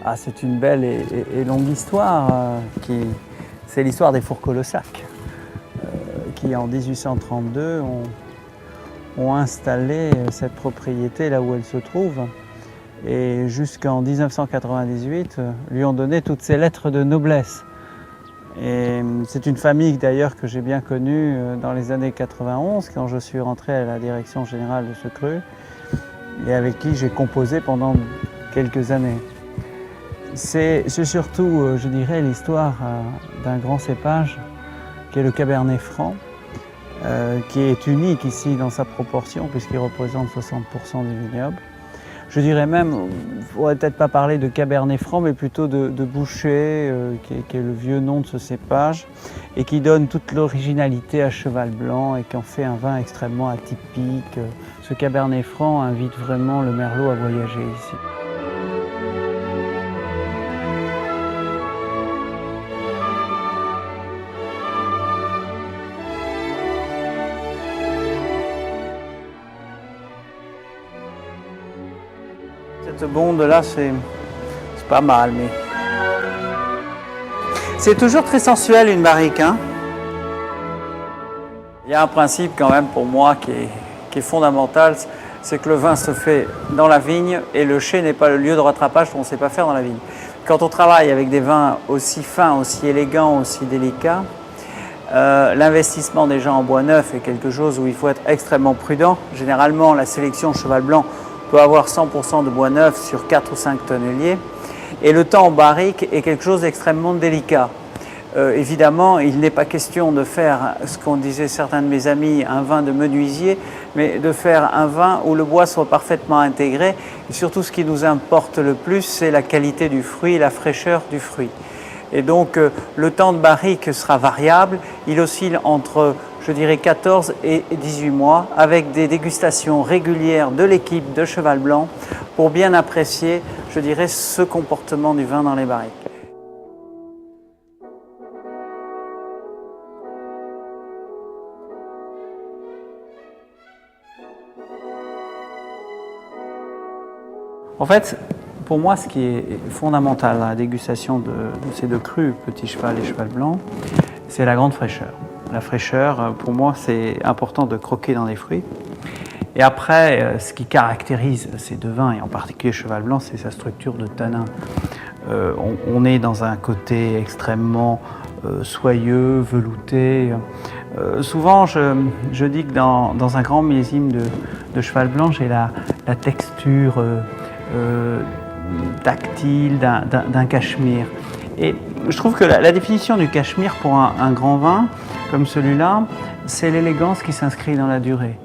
Ah, c'est une belle et longue histoire. C'est l'histoire des Fours-Colossac, qui en 1832 ont installé cette propriété là où elle se trouve. Et jusqu'en 1998, lui ont donné toutes ses lettres de noblesse. Et c'est une famille d'ailleurs que j'ai bien connue dans les années 91, quand je suis rentré à la direction générale de ce cru, et avec qui j'ai composé pendant quelques années. C'est surtout, je dirais, l'histoire d'un grand cépage qui est le Cabernet Franc, qui est unique ici dans sa proportion puisqu'il représente 60% du vignoble. Je dirais même, il ne faudrait peut-être pas parler de Cabernet Franc, mais plutôt de Bouschet, qui est le vieux nom de ce cépage, et qui donne toute l'originalité à Cheval Blanc et qui en fait un vin extrêmement atypique. Ce Cabernet Franc invite vraiment le Merlot à voyager ici. Cette bonde-là, c'est pas mal, mais c'est toujours très sensuel une barrique, hein. Il y a un principe quand même pour moi qui est fondamental, c'est que le vin se fait dans la vigne et le chai n'est pas le lieu de rattrapage qu'on ne sait pas faire dans la vigne. Quand on travaille avec des vins aussi fins, aussi élégants, aussi délicats, l'investissement déjà en bois neuf est quelque chose où il faut être extrêmement prudent. Généralement, la sélection Cheval Blanc peut avoir 100% de bois neuf sur 4 ou 5 tonneliers. Et le temps en barrique est quelque chose d'extrêmement délicat. Évidemment, il n'est pas question de faire ce qu'ont disait certains de mes amis, un vin de menuisier, mais de faire un vin où le bois soit parfaitement intégré. Et surtout, ce qui nous importe le plus, c'est la qualité du fruit, la fraîcheur du fruit. Et donc, le temps de barrique sera variable. Il oscille entre, je dirais, 14 et 18 mois, avec des dégustations régulières de l'équipe de Cheval Blanc pour bien apprécier, je dirais, ce comportement du vin dans les barriques. En fait, pour moi, ce qui est fondamental à la dégustation de ces deux crus, Petit Cheval et Cheval Blanc, c'est la grande fraîcheur. La fraîcheur, pour moi, c'est important de croquer dans les fruits. Et après, ce qui caractérise ces deux vins, et en particulier Cheval Blanc, c'est sa structure de tanin. On est dans un côté extrêmement soyeux, velouté. Souvent, je dis que dans un grand millésime de Cheval Blanc, j'ai la texture tactile d'un cachemire. Et je trouve que la définition du cachemire pour un grand vin comme celui-là, c'est l'élégance qui s'inscrit dans la durée.